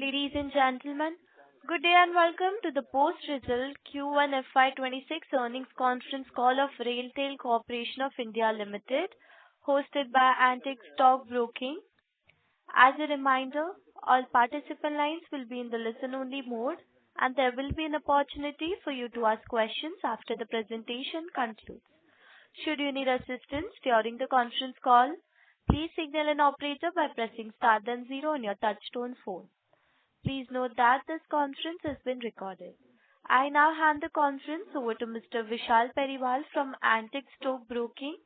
Ladies and gentlemen, good day and welcome to the post-result Q1 FY26 earnings conference call of RailTel Corporation of India Limited, hosted by Antique Stock Broking. As a reminder, all participant lines will be in the listen-only mode, and there will be an opportunity for you to ask questions after the presentation concludes. Should you need assistance during the conference call, please signal an operator by pressing star then zero on your touchtone phone. Please note that this conference has been recorded. I now hand the conference over to Mr. Vishal Periwal from Antique Stock Broking.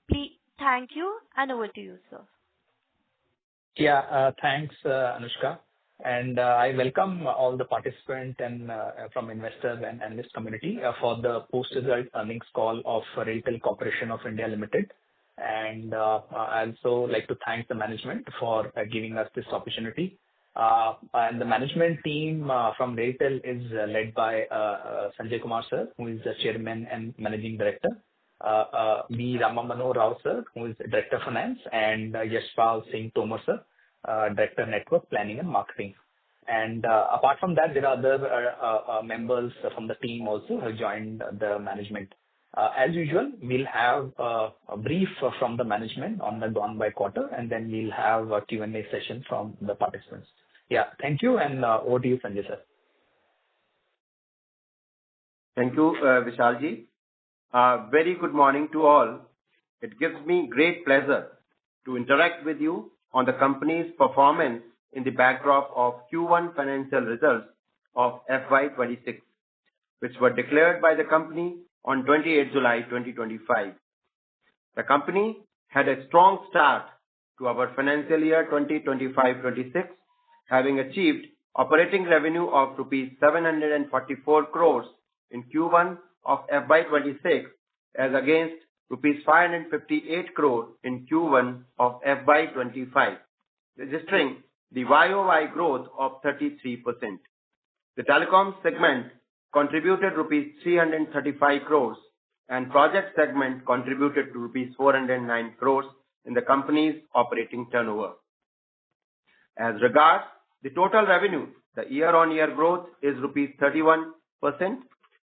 Please, thank you, and over to you, sir. Thanks, Anushka. And I welcome all the participants and from investors and analyst community for the post-result earnings call of RailTel Corporation of India Limited. And I also like to thank the management for giving us this opportunity. And the management team from RailTel is led by Sanjay Kumar sir, who is the chairman and managing director, B. Ramamanohar Rao sir, who is director of finance, and Yashpal Singh Tomar sir, director network planning and marketing. And apart from that, there are other members from the team also who joined the management. As usual, we'll have a brief from the management on the gone by quarter, and then we'll have a Q&A session from the participants. Thank you, and over to you, Sanjay sir. Thank you, Vishalji. Very good morning to all. It gives me great pleasure to interact with you on the company's performance in the backdrop of Q1 financial results of FY26, which were declared by the company on 28 July 2025. The company had a strong start to our financial year 2025-26, having achieved operating revenue of rupees 744 crores in Q1 of FY26 as against rupees 558 crore in Q1 of FY25, registering the YOY growth of 33%. The telecom segment contributed rupees 335 crores and project segment contributed to rupees 409 crores in the company's operating turnover. As regards the total revenue, the year-on-year growth is rupees 31%,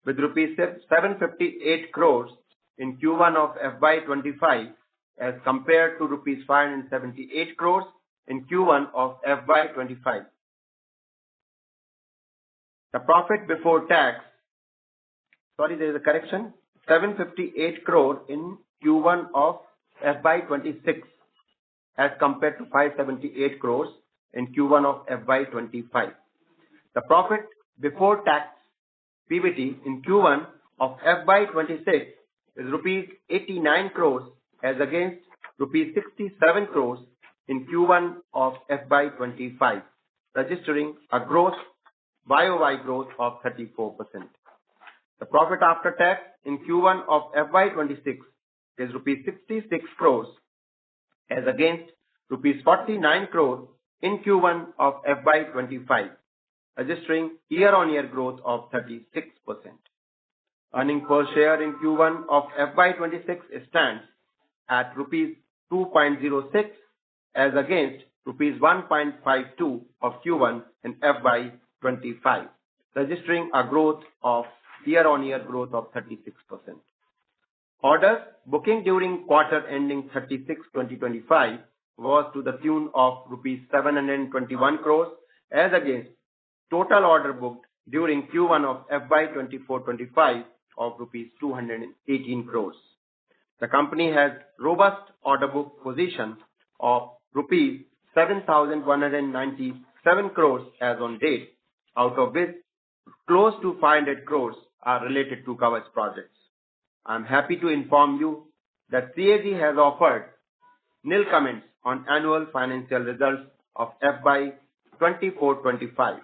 with rupees 758 crores in Q1 of FY25 as compared to rupees 578 crores in Q1 of FY25. The profit before tax, there is a correction, 758 crore in Q1 of FY26 as compared to 578 crores in Q1 of FY25. The profit before tax PBT in Q1 of FY26 is rupees 89 crores as against rupees 67 crores in Q1 of FY25, registering a YOY growth of 34%. The profit after tax in Q1 of FY26 is rupees 66 crores as against rupees 49 crores in Q1 of FY25, registering year-on-year growth of 36%. Earning per share in Q1 of FY26 stands at rupees 2.06 as against rupees 1.52 of Q1 in FY25, registering a year-on-year growth of 36%. Orders booking during quarter ending 30/6/2025 was to the tune of rupees 721 crores as against total order booked during Q1 of FY24-25 of rupees 218 crores. The company has robust order book position of rupees 7,197 crores as on date, out of which close to 500 crores are related to Kavach projects. I am happy to inform you that CAG has offered nil comments on annual financial results of FY24-25.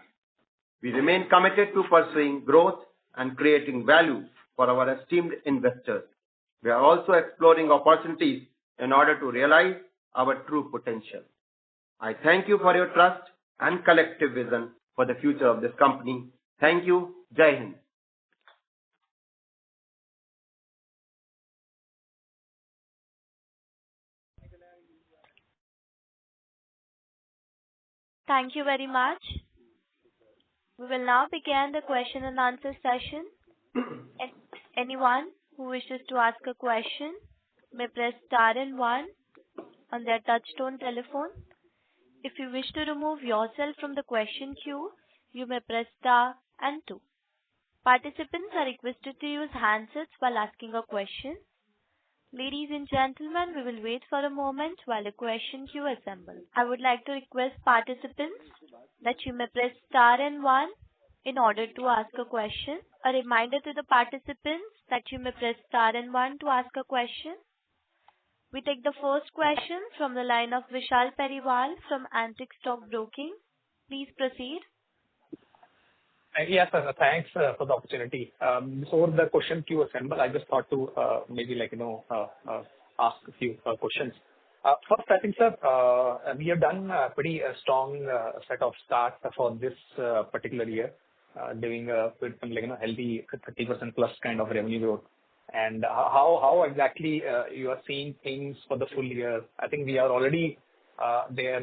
We remain committed to pursuing growth and creating value for our esteemed investors. We are also exploring opportunities in order to realize our true potential. I thank you for your trust and collective vision for the future of this company. Thank you. Jai Hind. Thank you very much. We will now begin the question and answer session. Anyone who wishes to ask a question may press star and one on their touchtone telephone. If you wish to remove yourself from the question queue, you may press star and two. Participants are requested to use handsets while asking a question. Ladies and gentlemen, we will wait for a moment while the question queue assembles. I would like to request participants that you may press star and one in order to ask a question. A reminder to the participants that you may press star and one to ask a question. We take the first question from the line of Vishal Periwal from Antique Stock Broking. Please proceed. Yes, sir. Thanks for the opportunity. Before the question queue assemble, I just thought to maybe ask a few questions. First, I think, sir, we have done a pretty strong set of start for this particular year, doing with healthy 30% plus kind of revenue growth. And how exactly you are seeing things for the full year? I think we are already there,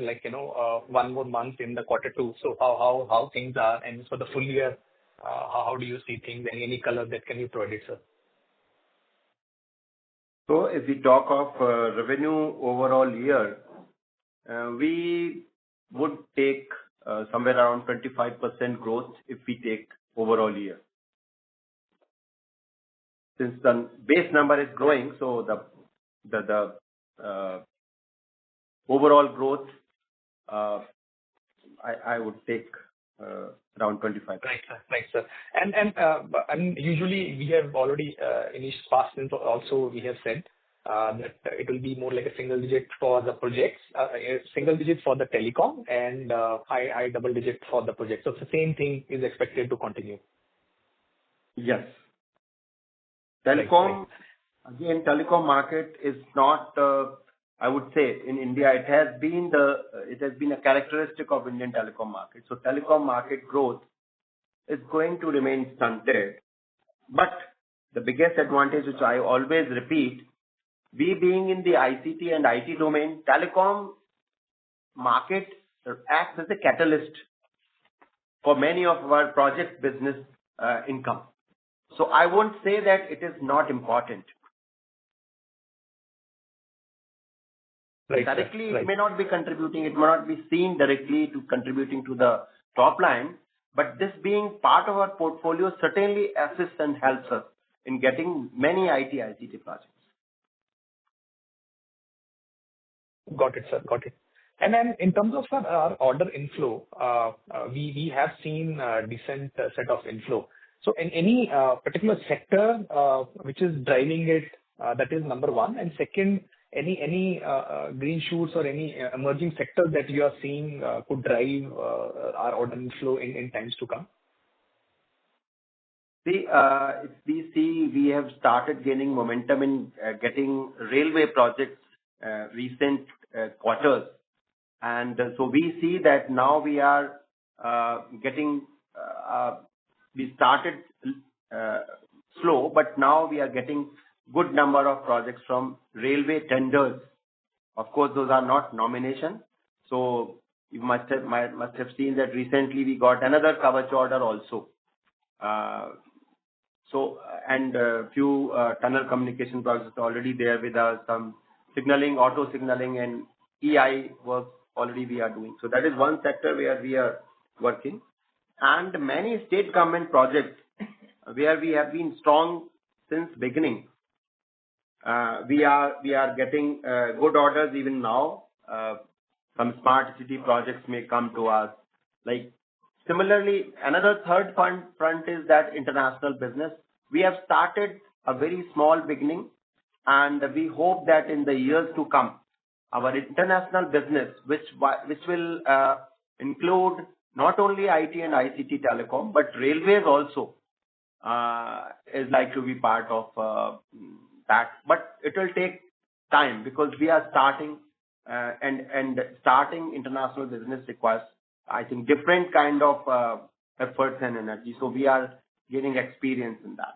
one more month in the quarter two. So how things are, and for the full year, how do you see things? Any color that can you provide, sir? So if we talk of revenue overall year, we would take somewhere around 25% growth if we take overall year. Since the base number is growing, so the overall growth, I would take around 25%. Right, sir. And usually we have already in each past also we have said that it will be more like a single digit for the projects, single digit for the telecom, and high double digit for the project. So the same thing is expected to continue. Yes. Telecom, again, telecom market is not, I would say, in India, it has been a characteristic of Indian telecom market. So telecom market growth is going to remain stunted. But the biggest advantage, which I always repeat, we being in the ICT and IT domain, telecom market acts as a catalyst for many of our project business income. So I won't say that it is not important. Right, directly, right. It may not be contributing, it may not be seen directly to contributing to the top line, but this being part of our portfolio certainly assists and helps us in getting many ICT projects. Got it, sir. Got it. And then in terms of our order inflow, we have seen a decent set of inflow. So in any particular sector which is driving it, that is number one. And second, any green shoots or any emerging sectors that you are seeing could drive our order inflow in times to come? See, if we see, we have started gaining momentum in getting railway projects recent quarters. And so we see that now we are getting, we started slow, but now we are getting good number of projects from railway tenders. Of course, those are not nomination. So you must have seen that recently we got another Kavach order also. And a few tunnel communication projects already there with us, some signaling, auto signaling, and EI work already we are doing. So that is one sector where we are working. And many state government projects where we have been strong since beginning. We are getting good orders even now. Some smart city projects may come to us. Like similarly, another third front is that international business. We have started a very small beginning, and we hope that in the years to come, our international business, which will include not only IT and ICT telecom, but railways also, is like to be part of that. But it will take time because we are starting, and starting international business requires, I think, different kind of efforts and energy. So we are gaining experience in that.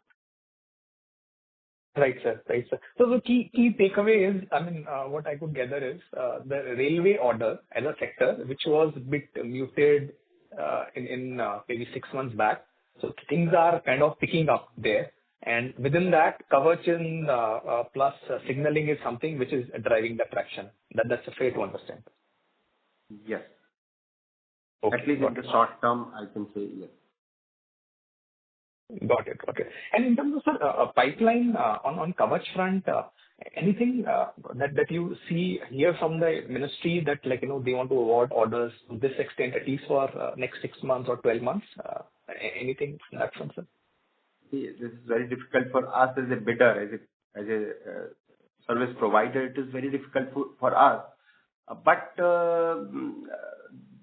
Right, sir. Right, sir. So the key takeaway is, I mean, what I could gather is the railway order as a sector, which was a bit muted in maybe 6 months back. So things are kind of picking up there. And within that, coverage and plus signaling is something which is driving the traction. That's a fair to understand. Yes. Okay, At least in got the it. short term, I can say yes. Got it. Got it. And in terms of, sir, pipeline on coverage front, anything that you see here from the ministry that, like, they want to award orders to this extent, at least for next 6 months or 12 months? Anything from that front, sir? See, this is very difficult for us as a bidder, as a service provider. It is very difficult for us. But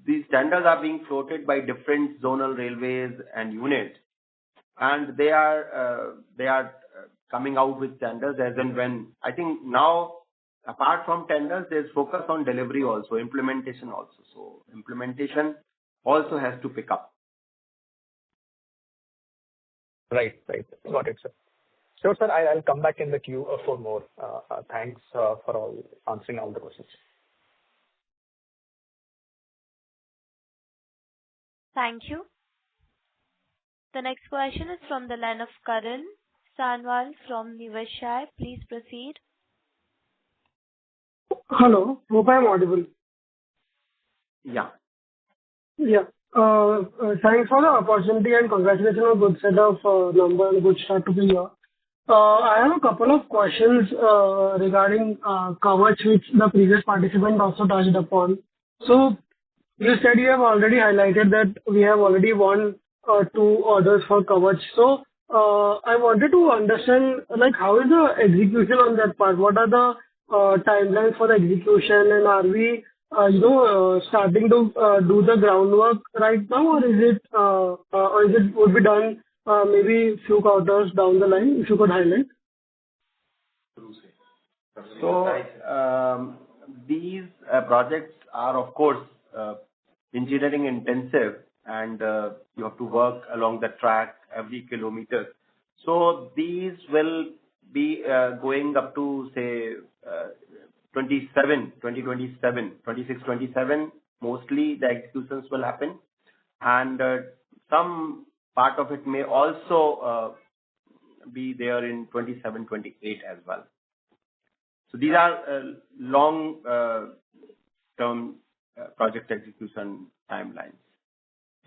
these tenders are being floated by different zonal railways and units, and they are coming out with tenders as and when. I think now, apart from tenders, there's focus on delivery also, implementation also. So implementation also has to pick up. Right. Right. Got it, sir. Sure, sir. I'll come back in the queue for more. Thanks for answering all the questions. Thank you. The next question is from the line of Karan Sanwal from Nivashai. Please proceed. Hello. Hope I'm audible. Yeah. Yeah. Thanks for the opportunity and congratulations on good set of number and good start to the year. I have a couple of questions regarding coverage, which the previous participant also touched upon. So you said you have already highlighted that we have already won 2 orders for coverage. So I wanted to understand, like, how is the execution on that part? What are the timelines for the execution, and are we starting to do the groundwork right now, or is it would be done maybe few quarters down the line? If you could highlight. So these projects are, of course, engineering intensive, and you have to work along the track every kilometer. So these will be going up to, say, 26, 27. Mostly the executions will happen, and some part of it may also be there in 27, 28 as well. So these are long term project execution timelines,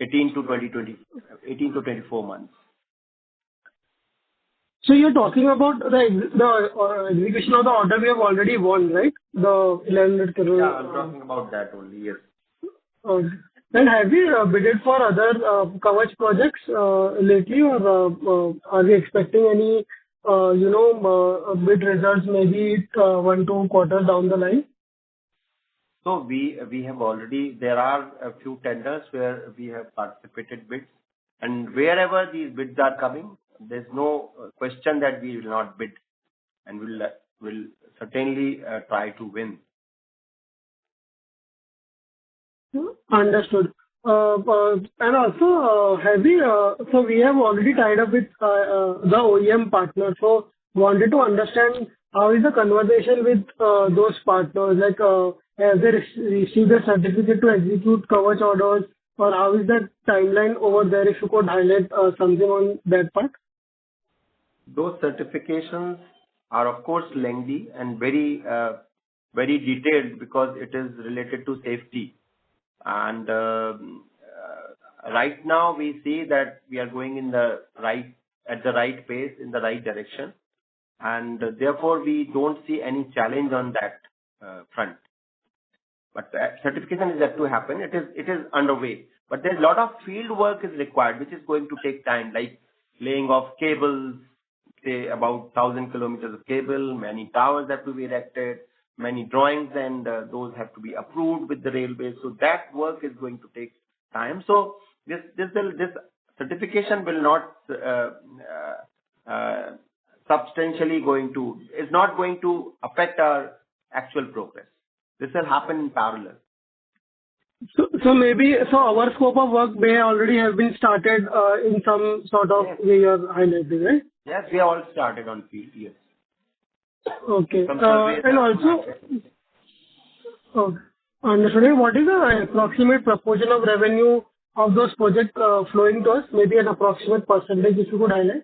18 to 24 months. So you're talking about the execution of the order we have already won, right? The 1100 crore. Yeah, I'm talking about that only, yes. And have you bidded for other coverage projects lately, or are we expecting any bid results maybe 1-2 quarters down the line? So we have already, there are a few tenders where we have participated bids, and wherever these bids are coming, there's no question that we will not bid, and will certainly try to win. Understood. And also, have we, so we have already tied up with the OEM partner. So wanted to understand how is the conversation with those partners? Like, have they received a certificate to execute coverage orders, or how is that timeline over there? If you could highlight something on that part. Those certifications are, of course, lengthy and very detailed, because it is related to safety. And right now we see that we are going at the right pace, in the right direction, and therefore we don't see any challenge on that front. But certification is yet to happen. It is underway, but there's a lot of field work is required, which is going to take time, like laying of cables, say about 1,000 kilometers of cable. Many towers have to be erected, many drawings, and those have to be approved with the railways. So that work is going to take time. So this certification will not is not going to affect our actual progress. This will happen in parallel. So maybe our scope of work may already have been started in some sort of way you're highlighting, right? Yes, we have all started on field, yes. Okay. Some surveys And have also, understood. What is the approximate proportion of revenue of those projects flowing to us? Maybe an approximate percentage, if you could highlight.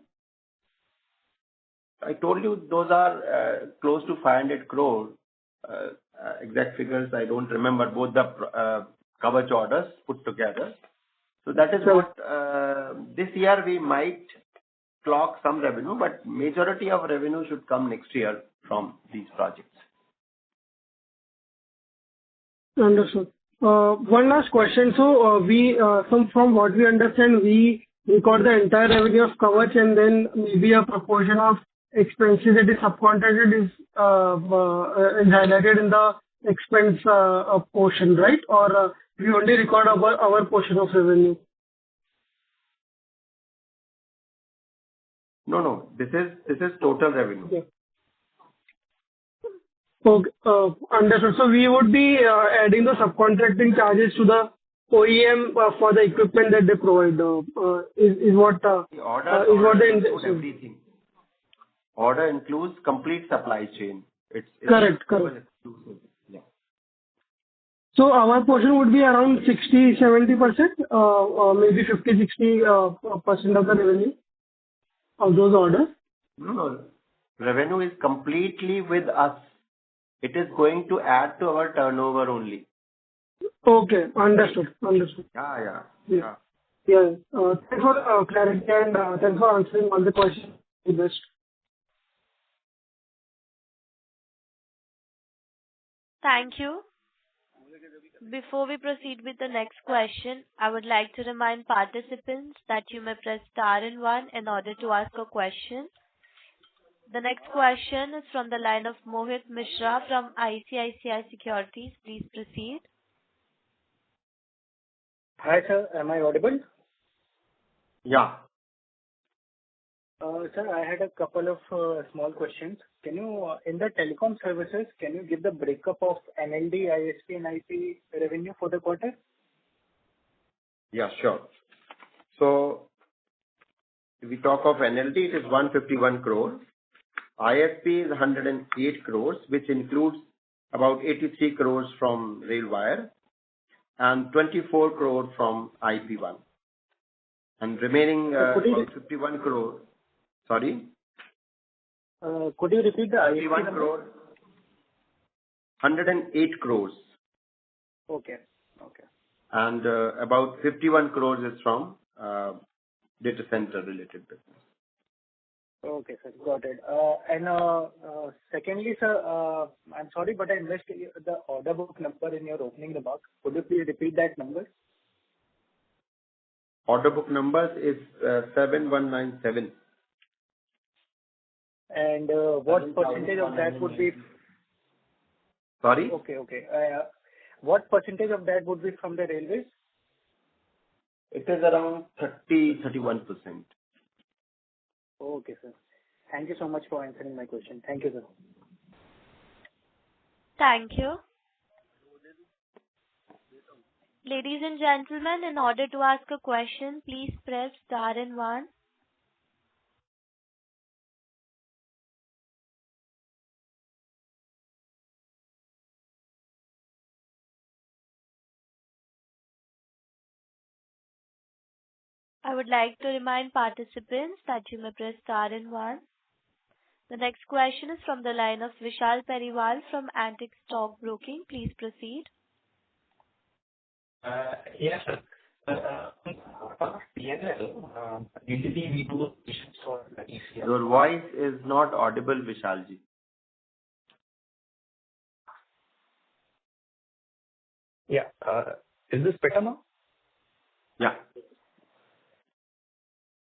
I told you those are close to 500 crore. Exact figures I don't remember, both the coverage orders put together. So that is Sure. what this year we might clock some revenue, but majority of revenue should come next year from these projects. Understood. One last question. So, from what we understand, we record the entire revenue of coverage, and then maybe a proportion of expenses that is subcontracted is highlighted in the expense portion, right? Or, we only record our portion of revenue. No. This is total revenue. Okay. Okay, understood. So we would be adding the subcontracting charges to the OEM for the equipment that they provide. Is what The is order what the includes everything. Order includes complete supply chain. It's Correct. exclusive. Yeah. So our portion would be around 60-70%, or maybe 50-60% of the revenue of those orders. No. Revenue is completely with us. It is going to add to our turnover only. Okay, understood. Yeah. Yeah. Thanks for clarity and thanks for answering all the questions. Best. Thank you. Before we proceed with the next question, I would like to remind participants that you may press star and one in order to ask a question. The next question is from the line of Mohit Mishra from ICICI Securities. Please proceed. Hi, sir. Am I audible? Yeah. Sir, I had a couple of small questions. Can you, in the telecom services, can you give the breakup of NLD, ISP, and IP revenue for the quarter? Yeah, sure. So if we talk of NLD, it is 151 crore. ISP is 108 crores, which includes about 83 crores from Railwire and 24 crore from IP1. And remaining about 51 crore. Sorry? Could you repeat the ISP 51 number? crore. 108 crores. Okay. And about 51 crores is from data center related business. Okay, sir. Got it. And secondly, sir, I'm sorry, but I missed the order book number in your opening remarks. Could you please repeat that number? Order book numbers is 7197. And what percentage of that would be? Sorry? Okay. What percentage of that would be from the railways? It is around 31%. Okay, sir. Thank you so much for answering my question. Thank you, sir. Thank you. Ladies and gentlemen, in order to ask a question, please press star and one. I would like to remind participants that you may press star and one. The next question is from the line of Vishal Periwal from Antique Stock Broking. Please proceed. Yes, sir. PNL, usually we do questions for ECL. Your voice is not audible, Vishalji. Yeah. Is this better now? Yeah.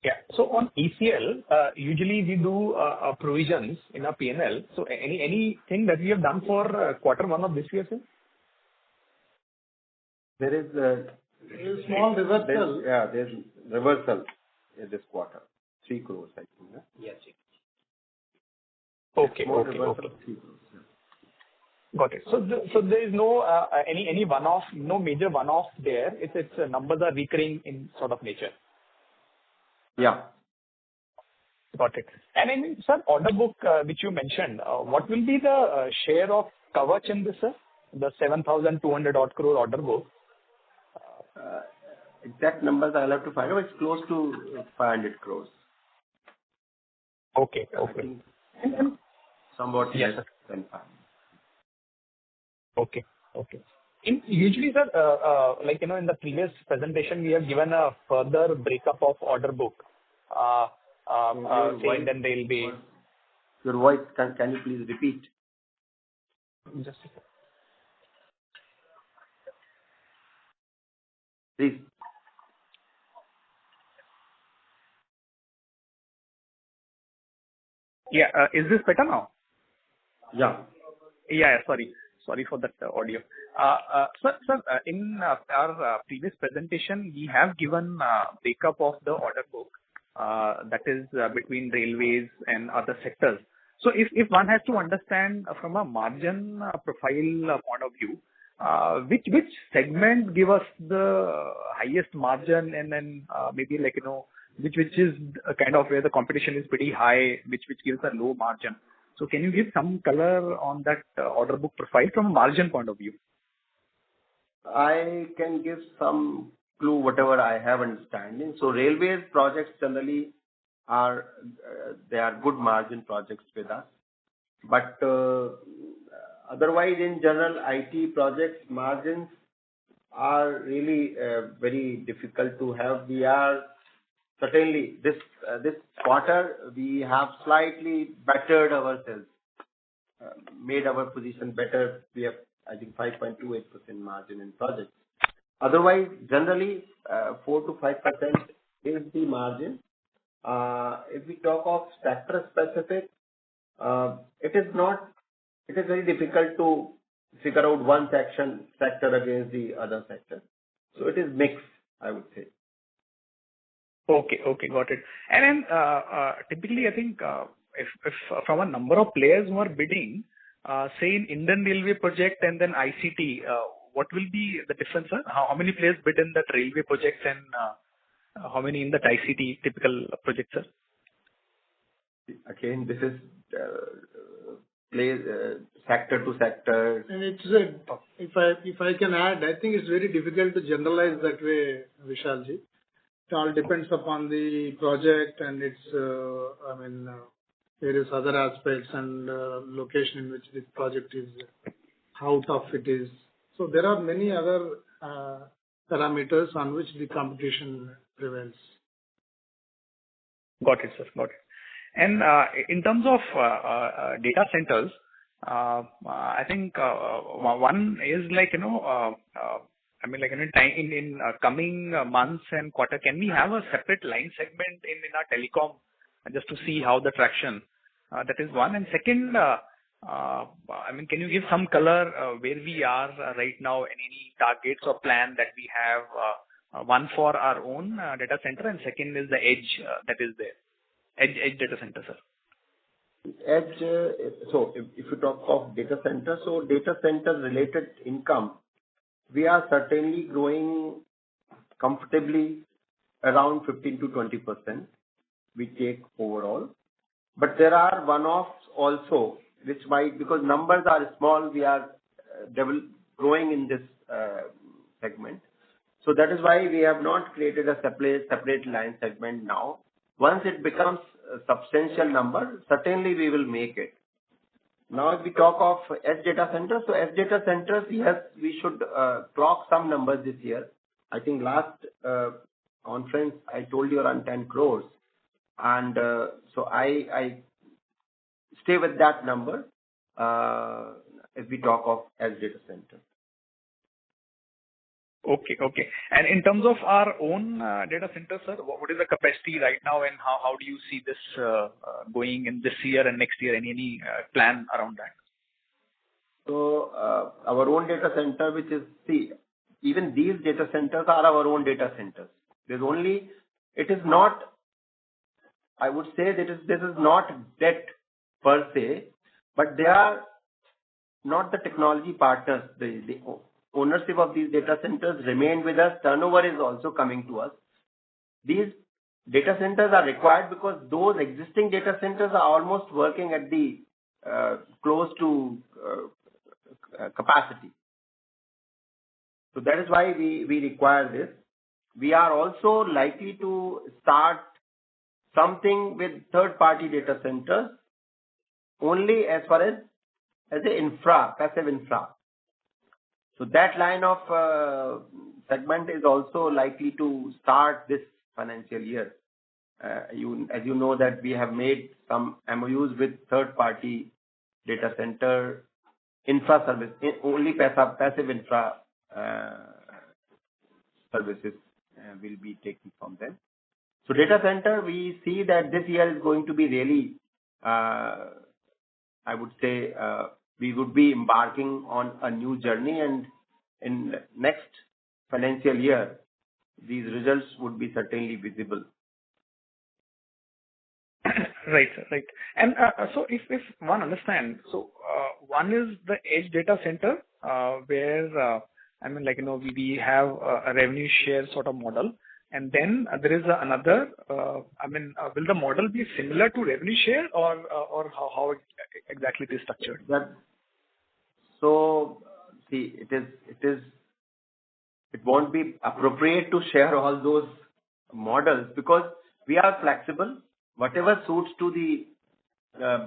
Yeah. So on ECL, usually we do provisions in our PNL. So anything that we have done for quarter one of this year, sir? There is a small reversal. There's reversal in this quarter. 3 crores, I think. Yeah? Yes. Okay. Small reversal of 3 crores. Yeah. Got it. So there is no any one-off, no major one-off there. It's numbers are recurring in sort of nature. Yeah. Got it. And I mean, sir, order book, which you mentioned, what will be the share of Kavach in this, sir? The 7,200 odd crore order book. Exact numbers I'll have to find out. It's close to 500 crores. Okay. I think somewhat Yes, less than 500. Okay. Usually, sir, like, in the previous presentation, we have given a further breakup of order book, saying then railway. Your voice, can you please repeat? Just a second. Please. Yeah, is this better now? Yeah. Yeah, sorry. Sorry for that audio. Sir, in our previous presentation, we have given breakup of the order book, that is between railways and other sectors. So if one has to understand from a margin profile point of view, which segment give us the highest margin, and then maybe like, which is kind of where the competition is pretty high, which gives a low margin. So can you give some color on that order book profile from a margin point of view? I can give some clue, whatever I have understanding. So railways projects generally are they are good margin projects with us. But otherwise, in general, IT projects margins are really very difficult to have. We are certainly this quarter we have slightly bettered ourselves, made our position better. We have, I think, 5.28% margin in projects. Otherwise, generally 4 to 5% is the margin. If we talk of sector specific, it is very difficult to figure out one sector against the other sector. So it is mixed, I would say. Okay, got it. And then typically, I think if from a number of players who are bidding, say in Indian Railway project and then ICT, what will be the difference, sir? How many players bid in that railway projects and how many in that ICT typical project, sir? Again, this is sector to sector. And it's if I can add, I think it's very difficult to generalize that way, Vishalji. It all depends upon the project and its, various other aspects and location in which this project is, how tough it is. So there are many other parameters on which the competition prevails. Got it, sir. Got it. And in terms of data centers, I think one is like, in coming months and quarter, can we have a separate line segment in our telecom just to see how the traction? That is one. And second, can you give some color where we are right now and any targets or plan that we have? One for our own data center, and second is the edge that is there. Edge data center, sir. Edge, so if you talk of data center, so data center related income, we are certainly growing comfortably around 15 to 20%. We take overall. But there are one-offs also, which might, because numbers are small, we are growing in this segment. So that is why we have not created a separate line segment now. Once it becomes a substantial number, certainly we will make it. Now, if we talk of edge data centers, so edge data centers, yes, we should clock some numbers this year. I think last conference I told you around 10 crores. And so I stay with that number if we talk of edge data center. Okay. And in terms of our own data center, sir, what is the capacity right now, and how do you see this going in this year and next year? Any plan around that? So our own data center, which is, even these data centers are our own data centers. It is not, I would say that this is not debt per se, but they are not the technology partners. The ownership of these data centers remain with us. Turnover is also coming to us. These data centers are required because those existing data centers are almost working at the close to capacity. So that is why we require this. We are also likely to start something with third-party data centers only as far as the infra, passive infra. So that line of segment is also likely to start this financial year. As you know that we have made some MOUs with third-party data center infra service, only passive infra services will be taken from them. So data center, we see that this year is going to be really, I would say, we would be embarking on a new journey, and in next financial year, these results would be certainly visible. Right, sir. Right. And so if one understands, so one is the edge data center, where I mean, like, we have a revenue share sort of model, and then there is another. I mean, will the model be similar to revenue share, or how exactly it is structured? So see, it won't be appropriate to share all those models because we are flexible. Whatever suits to the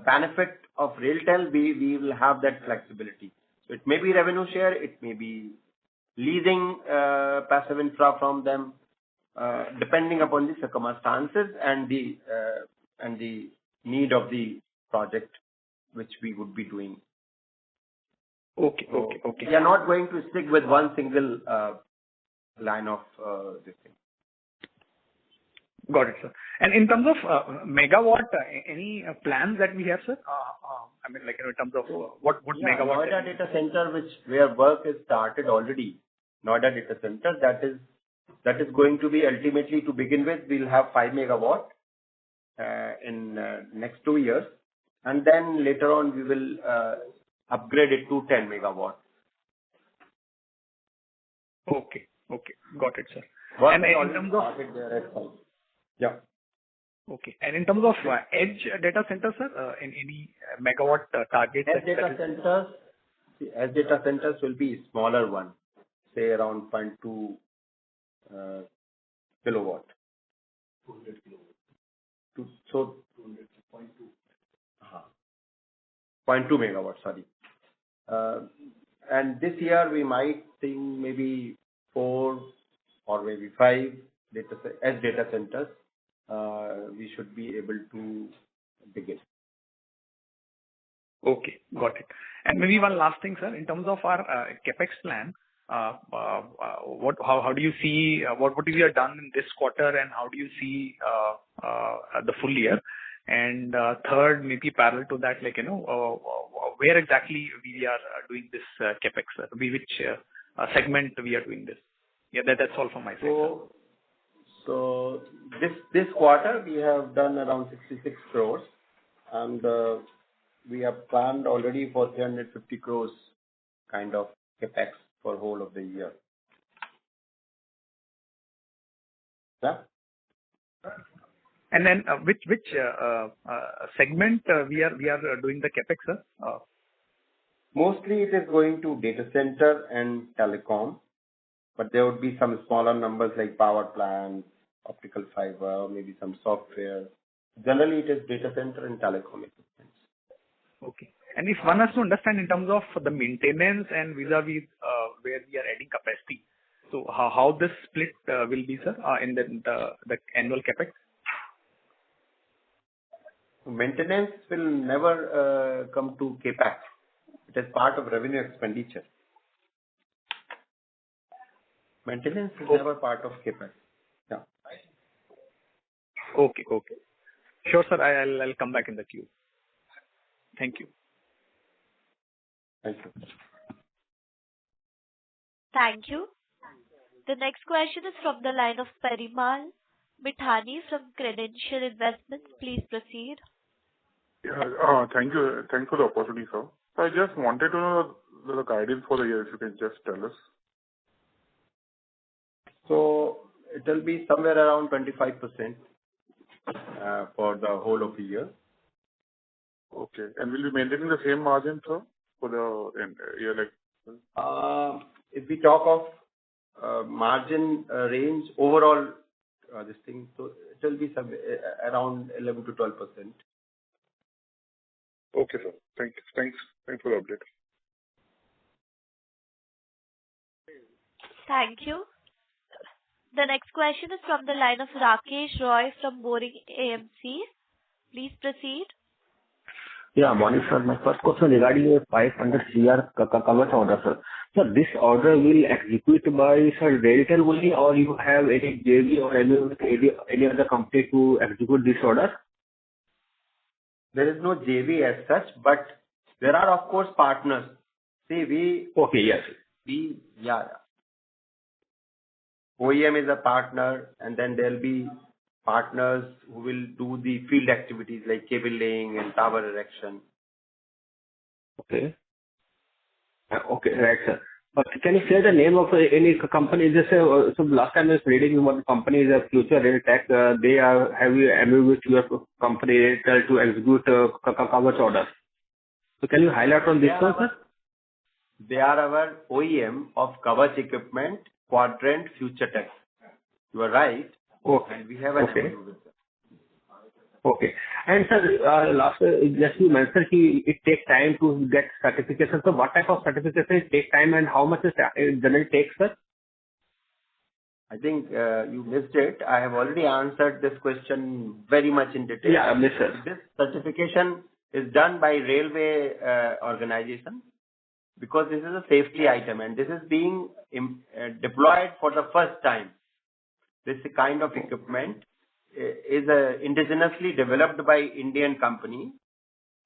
benefit of RailTel, we will have that flexibility. So it may be revenue share, it may be leasing passive infra from them, depending upon the circumstances and the need of the project which we would be doing. Okay. We are not going to stick with one single line of this thing. Got it, sir. And in terms of megawatt, any plans that we have, sir? I mean, like, in terms of what megawatt? Noida data center, where work is started already. Noida data center, that is going to be ultimately, to begin with, we'll have 5 megawatt in next 2 years, and then later on we will upgrade it to 10 megawatt. Okay. Got it, sir. And in terms of yeah. Okay. And in terms of edge data center, sir, in any megawatt target? Edge data centers will be smaller one, say around 0.2 kilowatt. 200 kilowatt. So 0.2 megawatt, sorry. And this year we might think maybe 4 or maybe 5 edge data centers. We should be able to begin. Okay, got it. And maybe one last thing, sir, in terms of our capex plan, how do you see what is your done in this quarter, and how do you see the full year? And third, maybe parallel to that, like, where exactly we are doing this capex, sir? Which segment we are doing this? Yeah, that's all from my side. So this quarter we have done around 66 crores, and we have planned already for 350 crores kind of capex for whole of the year. Yeah. And then which segment we are doing the capex, sir? Mostly it is going to data center and telecom, but there would be some smaller numbers like power plant, optical fiber, maybe some software. Generally, it is data center and telecom equipment. Okay. And if one has to understand in terms of the maintenance and vis-a-vis where we are adding capacity, so how this split will be, sir, in the annual capex? Maintenance will never come to capex. It is part of revenue expenditure. Maintenance is never part of capex. Yeah. Okay. Sure, sir. I'll come back in the queue. Thank you. Thank you. Thank you. The next question is from the line of Parimal Mithani from Credential Investments. Please proceed. Yeah, thank you. Thanks for the opportunity, sir. So I just wanted to know the guidance for the year, if you can just tell us. So it will be somewhere around 25%. for the whole of the year. Okay. And will be maintaining the same margin, sir, for the year like? If we talk of margin range overall, this thing, so it will be around 11 to 12%. Okay, sir. Thanks for the update. Thank you. The next question is from the line of Rakesh Roy from Boring AMC. Please proceed. Yeah, morning, sir. My first question regarding a 500 CR coverage order, sir. So this order will execute by, sir, RailTel only, or you have any JV or any other company to execute this order? There is no JV as such, but there are, of course, partners. See, Okay, yes. OEM is a partner, and then there'll be partners who will do the field activities like cable laying and tower erection. Okay. Okay, right, sir. But can you share the name of any company? Just so last time I was reading one company is a Future Rail Tech. They are have you MOU with your company RailTel to execute coverage order. So can you highlight on this one, sir? They are our OEM of coverage equipment, Quadrant Future Tech. You are right. Okay. And we have an MOU with them. Okay. And sir, last just you mentioned it takes time to get certification. So what type of certification it takes time and how much it generally takes, sir? I think you missed it. I have already answered this question very much in detail. Yeah, I missed it. This certification is done by railway organization because this is a safety item and this is being deployed for the first time. This kind of equipment is indigenously developed by Indian company,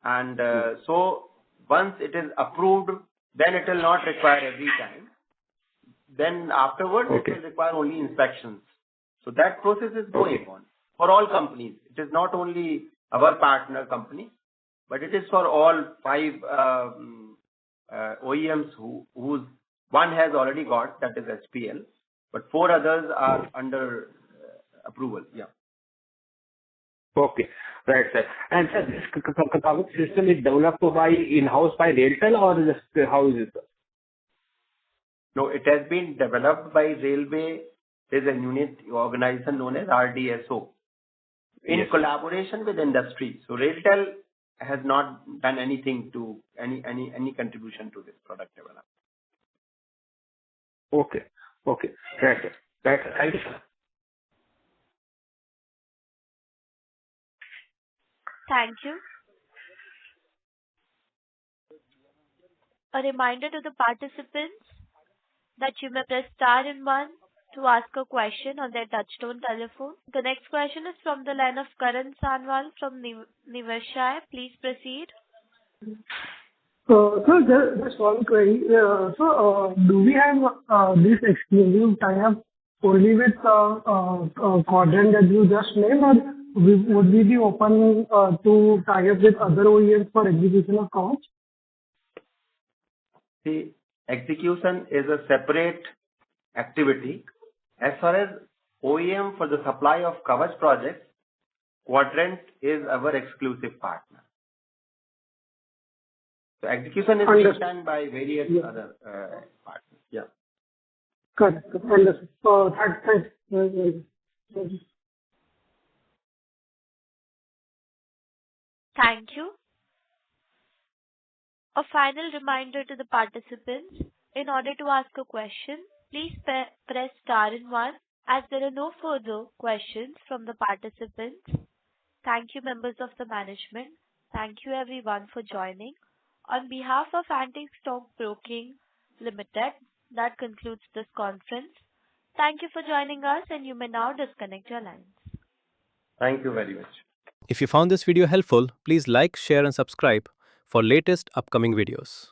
and so once it is approved, then it will not require every time. Then afterwards, it will require only inspections. So that process is going on for all companies. It is not only our partner company, but it is for all 5 OEMs whose one has already got, that is SPL, but 4 others are under approval. Yeah. Okay. Right, sir. And sir, this coverage system is developed by in-house by RailTel or just how is it, sir? No, it has been developed by railway. There's a unit organization known as RDSO in collaboration with industry. So RailTel has not done anything to any contribution to this product development. Okay. Okay. Right, sir. Right, sir. Thank you, sir. Thank you. A reminder to the participants that you may press star and 1 to ask a question on their touchtone telephone. The next question is from the line of Karan Sanwal from Niveshaay. Please proceed. Sir, just one query. Do we have this exclusive tie-up only with Quadrant that you just named, or would we be open to tie up with other OEMs for execution of coverage? See, execution is a separate activity. As far as OEM for the supply of coverage projects, Quadrant is our exclusive partner. So execution is being done by various other partners. Yeah. Correct. Understood. Thanks. Thank you. A final reminder to the participants, in order to ask a question, please press star and 1 as there are no further questions from the participants. Thank you, members of the management. Thank you everyone for joining. On behalf of Antique Stock Broking Limited, that concludes this conference. Thank you for joining us and you may now disconnect your lines. Thank you very much. If you found this video helpful, please like, share and subscribe for latest upcoming videos.